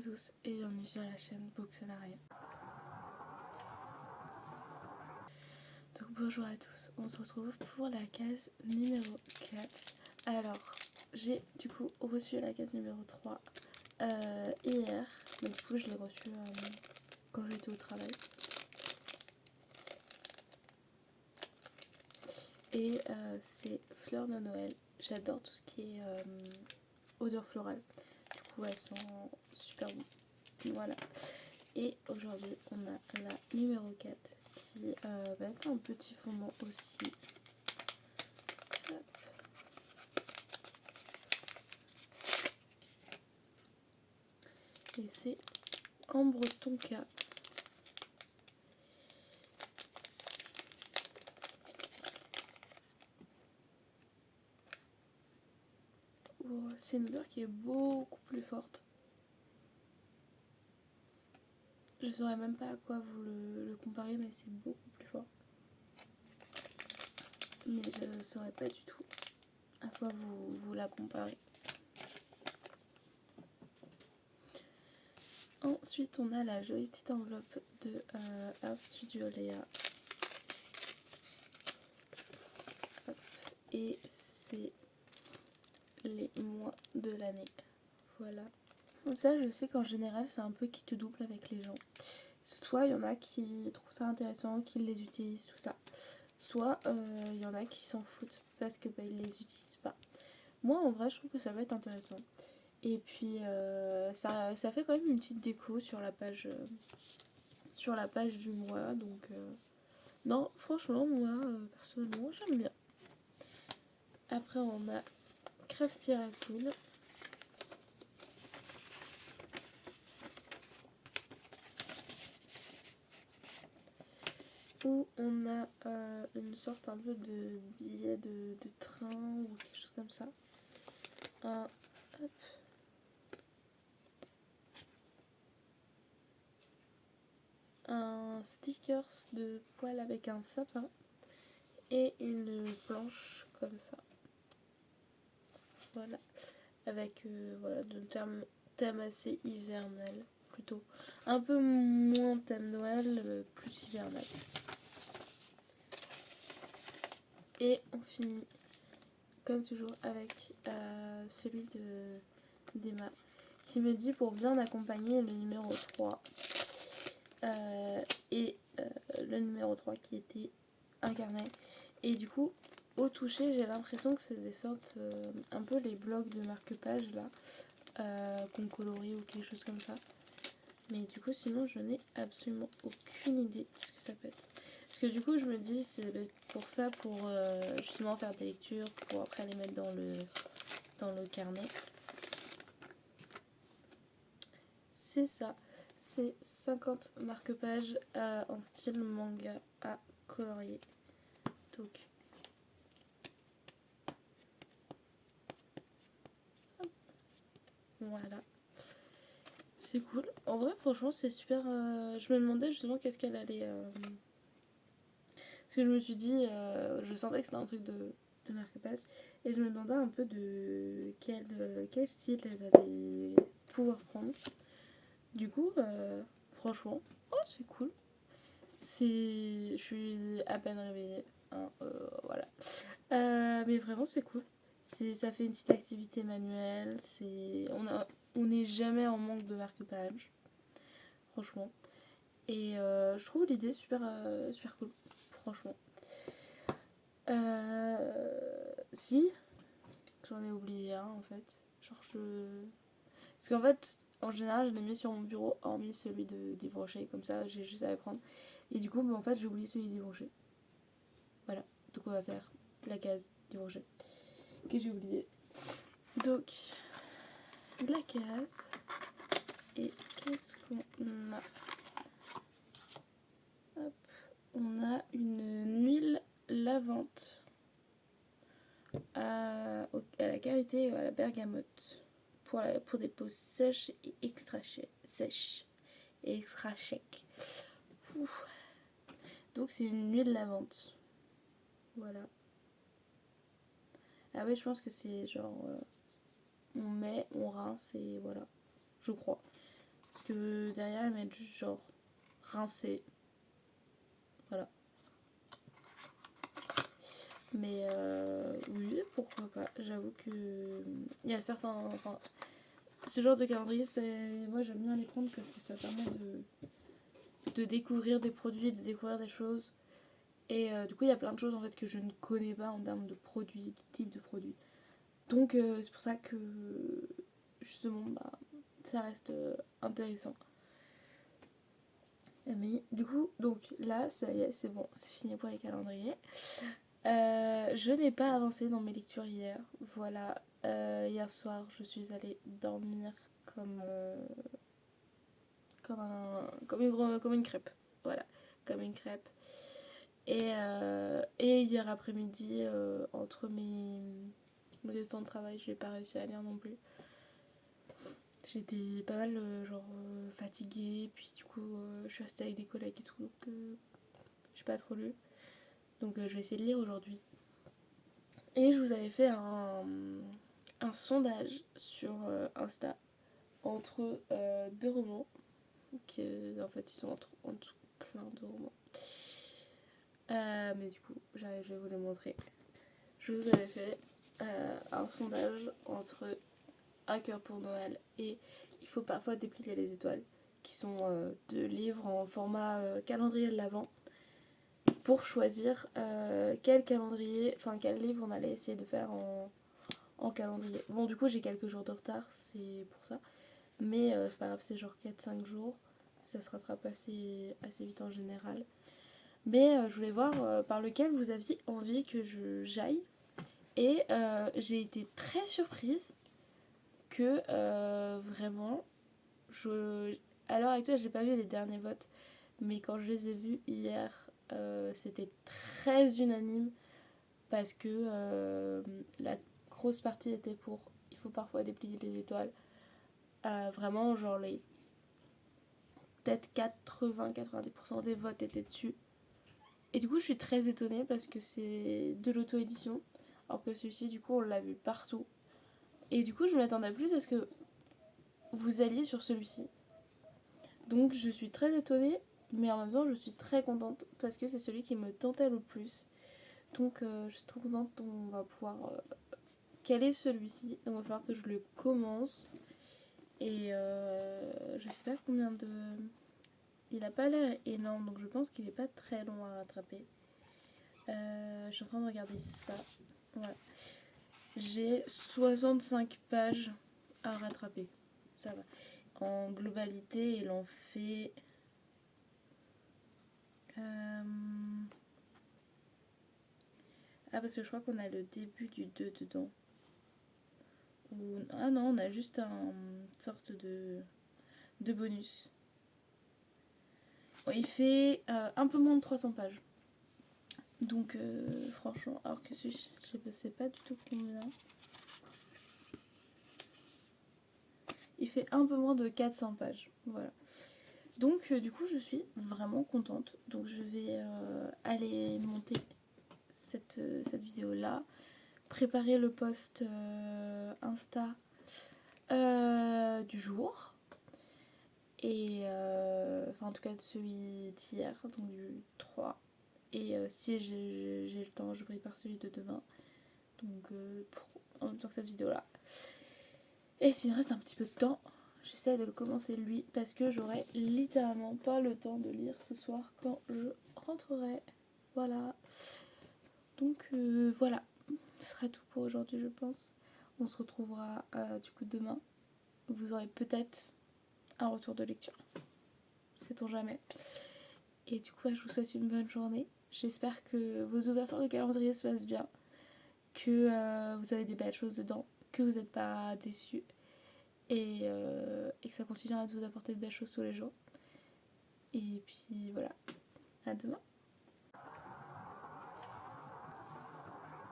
tous et bienvenue sur la chaîne Booksenariat. Donc bonjour à tous, on se retrouve pour la case numéro 4. Alors, j'ai du coup reçu la case numéro 3 hier, donc du coup je l'ai reçue quand j'étais au travail. Et c'est Fleurs de Noël, j'adore tout ce qui est odeur florale, du coup elles sont super bonnes. Voilà. Et aujourd'hui, on a la numéro 4 qui va être un petit fondant aussi. Hop. Et c'est Ambre Tonka. Oh, c'est une odeur qui est beaucoup plus forte. Je saurais même pas à quoi vous le comparer, mais c'est beaucoup plus fort. Mais je ne saurais pas du tout à quoi vous la comparez. Ensuite, on a la jolie petite enveloppe de Art Studio Léa. Hop. Et c'est les mois de l'année. Voilà. Ça, je sais qu'en général, c'est un peu qui te double avec les gens. Soit il y en a qui trouvent ça intéressant, qui les utilisent, tout ça. Soit il y en a qui s'en foutent parce que ils les utilisent pas. Moi, en vrai, je trouve que ça va être intéressant. Et puis, ça fait quand même une petite déco sur la page du mois. Donc, non, franchement, moi, personnellement, j'aime bien. Après, on a Crafty Raccoon. Où on a une sorte un peu de billet de train ou quelque chose comme ça. Hop. Un stickers de poil avec un sapin et une planche comme ça. Voilà. Avec voilà, de thème assez hivernal plutôt. Un peu moins thème Noël, plus hivernal. Et on finit comme toujours avec celui d'Emma qui me dit pour bien accompagner le numéro 3 et le numéro 3 qui était incarné. Et du coup, au toucher, j'ai l'impression que c'est des sortes, un peu les blocs de marque-page là, qu'on colorie ou quelque chose comme ça. Mais du coup, sinon, je n'ai absolument aucune idée de ce que ça peut être. Parce que du coup, je me dis, c'est pour ça, pour justement faire des lectures, pour après les mettre dans le carnet. C'est ça. C'est 50 marque-pages en style manga à colorier. Donc, voilà. C'est cool. En vrai, franchement, c'est super. Je me demandais justement qu'est-ce qu'elle allait. Parce que je me suis dit, je sentais que c'était un truc de marque-page. Et je me demandais un peu de quel style elle allait pouvoir prendre. Du coup, franchement, oh, c'est cool. Je suis à peine réveillée. Hein, voilà. Mais vraiment, c'est cool. Ça fait une petite activité manuelle. On n'est jamais en manque de marque-page. Franchement. Et je trouve l'idée super, super cool. Franchement. Si, j'en ai oublié un en fait. Parce qu'en fait, en général, je l'ai mis sur mon bureau, hormis celui d'Yves Rocher. Comme ça, j'ai juste à les prendre. Et du coup, en fait, j'ai oublié celui d'Yves Rocher. Voilà. Donc, on va faire la case d'Yves Rocher que j'ai oublié. Donc, la case. Et qu'est-ce qu'on a? Hop. On a une huile lavante à la karité et à la bergamote pour des peaux sèches et sèches et extra sec. Donc c'est une huile lavante. Voilà. Ah oui, je pense que c'est genre on met, on rince et voilà. Je crois. Parce que derrière, ils mettent juste genre rincé. Voilà. Mais oui, pourquoi pas. J'avoue que il y a certains... Enfin, ce genre de calendrier, moi j'aime bien les prendre parce que ça permet de découvrir des produits, de découvrir des choses. Et du coup, il y a plein de choses en fait que je ne connais pas en termes de produits, de type de produits. Donc c'est pour ça que justement, bah, ça reste intéressant. Mais du coup, donc là, ça y est, c'est bon, c'est fini pour les calendriers. Je n'ai pas avancé dans mes lectures hier. Voilà, hier soir, je suis allée dormir comme, comme une crêpe. Voilà, comme une crêpe. Et hier après-midi, entre mes deux temps de travail, j'ai pas réussi à lire non plus. J'étais pas mal fatiguée, puis du coup je suis restée avec des collègues et tout, donc j'ai pas trop lu. Donc je vais essayer de lire aujourd'hui. Et je vous avais fait un sondage sur Insta entre deux romans, qui en fait ils sont en dessous plein de romans. Mais du coup, je vais vous les montrer. Je vous avais fait un sondage entre Un cœur pour Noël et Il faut parfois déplier les étoiles, qui sont deux livres en format calendrier de l'Avent, pour choisir quel livre on allait essayer de faire en calendrier. Bon, du coup, j'ai quelques jours de retard, c'est pour ça. Mais c'est pas grave, c'est genre 4-5 jours. Ça se rattrape assez vite en général. Mais je voulais voir par lequel vous aviez envie que j'aille. Et j'ai été très surprise que vraiment, à l'heure actuelle, j'ai pas vu les derniers votes. Mais quand je les ai vus hier, c'était très unanime. Parce que la grosse partie était pour Il faut parfois déplier les étoiles. Vraiment, genre peut-être 80-90% des votes étaient dessus. Et du coup, je suis très étonnée parce que c'est de l'auto-édition. Alors que celui-ci, du coup, on l'a vu partout. Et du coup, je m'attendais plus à ce que vous alliez sur celui-ci. Donc, je suis très étonnée, mais en même temps, je suis très contente parce que c'est celui qui me tentait le plus. Donc, je suis trop contente qu'on va pouvoir caler celui-ci. Donc, il va falloir que je le commence. Et je sais pas combien de... Il a pas l'air énorme, donc je pense qu'il est pas très long à rattraper. Je suis en train de regarder ça. Ouais. J'ai 65 pages à rattraper. Ça va. En globalité, il en fait... Ah, parce que je crois qu'on a le début du 2 dedans. Ah non, on a juste une sorte de bonus. Il fait un peu moins de 300 pages. Donc franchement, alors que je sais pas du tout combien. Il fait un peu moins de 400 pages. Voilà. Donc du coup, je suis vraiment contente. Donc je vais aller monter cette vidéo là. Préparer le post Insta du jour. Et enfin en tout cas de celui d'hier, donc du 3. Et si j'ai le temps, je prépare celui de demain. Donc en même temps que cette vidéo là. Et s'il me reste un petit peu de temps, j'essaie de le commencer lui parce que j'aurai littéralement pas le temps de lire ce soir quand je rentrerai. Voilà. Donc voilà. Ce sera tout pour aujourd'hui, je pense. On se retrouvera du coup demain. Vous aurez peut-être un retour de lecture. Sait-on jamais. Et du coup, je vous souhaite une bonne journée. J'espère que vos ouvertures de calendrier se passent bien. Que vous avez des belles choses dedans. Que vous n'êtes pas déçus. Et que ça continuera de vous apporter de belles choses tous les jours. Et puis voilà. À demain.